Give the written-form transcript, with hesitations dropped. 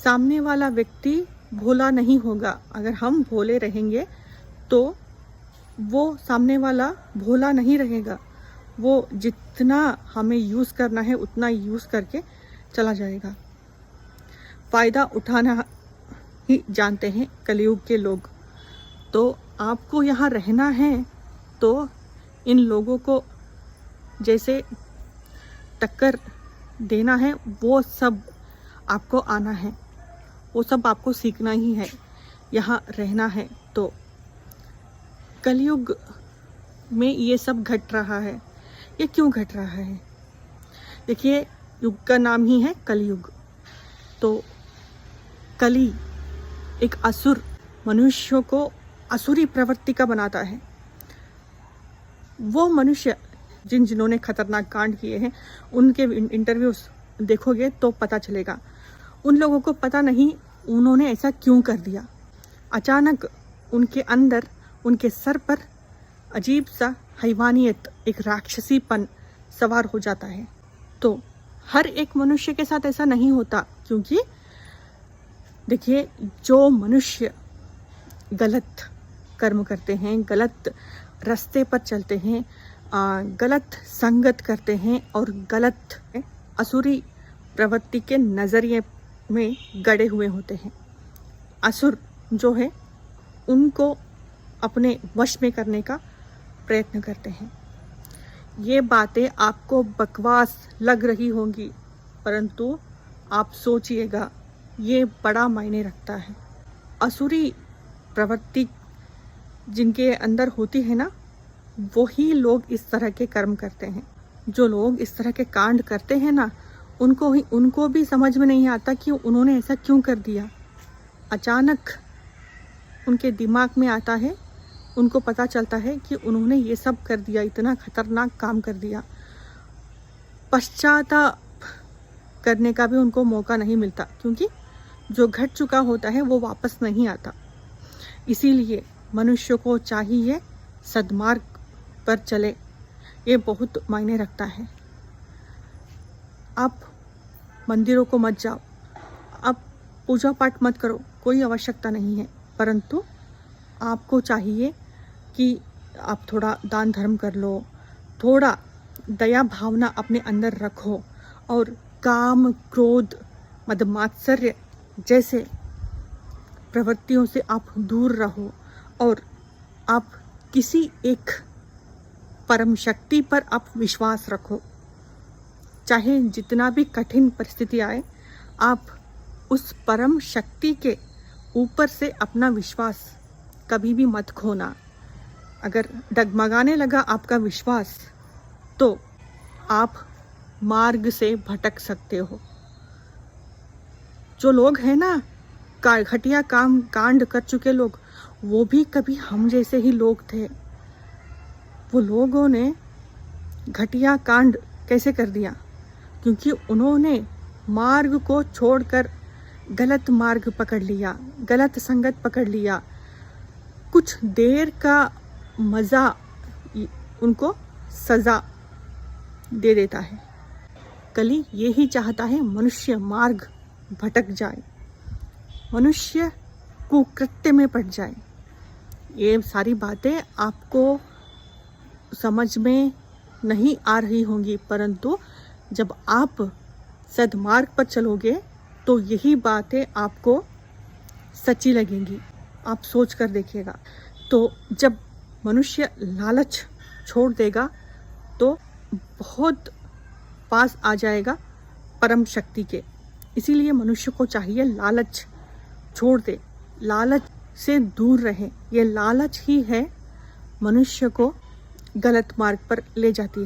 सामने वाला व्यक्ति भोला नहीं होगा। अगर हम भोले रहेंगे तो वो सामने वाला भोला नहीं रहेगा। वो जितना हमें यूज़ करना है उतना यूज़ करके चला जाएगा। फ़ायदा उठाना ही जानते हैं कलयुग के लोग। तो आपको यहाँ रहना है तो इन लोगों को जैसे टक्कर देना है वो सब आपको आना है, वो सब आपको सीखना ही है। यहाँ रहना है तो कलयुग में ये सब घट रहा है। ये क्यों घट रहा है? देखिए, युग का नाम ही है कलयुग। तो कली एक असुर, मनुष्यों को असुरी प्रवृत्ति का बनाता है। वो मनुष्य जिन्होंने खतरनाक कांड किए हैं उनके इंटरव्यूज देखोगे तो पता चलेगा। उन लोगों को पता नहीं उन्होंने ऐसा क्यों कर दिया। अचानक उनके अंदर, उनके सर पर अजीब सा हैवानियत, एक राक्षसीपन सवार हो जाता है। तो हर एक मनुष्य के साथ ऐसा नहीं होता, क्योंकि देखिए, जो मनुष्य गलत कर्म करते हैं, गलत रास्ते पर चलते हैं, गलत संगत करते हैं और गलत असुरी प्रवृत्ति के नज़रिए में गड़े हुए होते हैं। असुर जो है उनको अपने वश में करने का प्रयत्न करते हैं। ये बातें आपको बकवास लग रही होंगी, परंतु आप सोचिएगा, ये बड़ा मायने रखता है। असुरी प्रवृत्ति जिनके अंदर होती है ना, वही लोग इस तरह के कर्म करते हैं। जो लोग इस तरह के कांड करते हैं ना, उनको भी समझ में नहीं आता कि उन्होंने ऐसा क्यों कर दिया। अचानक उनके दिमाग में आता है, उनको पता चलता है कि उन्होंने ये सब कर दिया, इतना खतरनाक काम कर दिया। पश्चाताप करने का भी उनको मौका नहीं मिलता, क्योंकि जो घट चुका होता है वो वापस नहीं आता। इसीलिए मनुष्य को चाहिए सद्मार्ग पर चले। ये बहुत मायने रखता है। आप मंदिरों को मत जाओ, आप पूजा पाठ मत करो, कोई आवश्यकता नहीं है, परंतु आपको चाहिए कि आप थोड़ा दान धर्म कर लो, थोड़ा दया भावना अपने अंदर रखो और काम, क्रोध, मदमात्सर्य जैसे प्रवृत्तियों से आप दूर रहो और आप किसी एक परम शक्ति पर आप विश्वास रखो। चाहे जितना भी कठिन परिस्थिति आए, आप उस परम शक्ति के ऊपर से अपना विश्वास कभी भी मत खोना। अगर डगमगाने लगा आपका विश्वास तो आप मार्ग से भटक सकते हो। जो लोग हैं ना, घटिया कांड कर चुके लोग, वो भी कभी हम जैसे ही लोग थे। वो लोगों ने घटिया कांड कैसे कर दिया? क्योंकि उन्होंने मार्ग को छोड़कर गलत मार्ग पकड़ लिया, गलत संगत पकड़ लिया। कुछ देर का मज़ा उनको सज़ा दे देता है। कली यही चाहता है, मनुष्य मार्ग भटक जाए, मनुष्य कुकृत्य में पड़ जाए। ये सारी बातें आपको समझ में नहीं आ रही होंगी, परंतु जब आप सद्मार्ग पर चलोगे तो यही बातें आपको सच्ची लगेंगी। आप सोच कर देखिएगा। तो जब मनुष्य लालच छोड़ देगा तो बहुत पास आ जाएगा परम शक्ति के। इसीलिए मनुष्य को चाहिए लालच छोड़ दे, लालच से दूर रहे। ये लालच ही है मनुष्य को गलत मार्ग पर ले जाती है।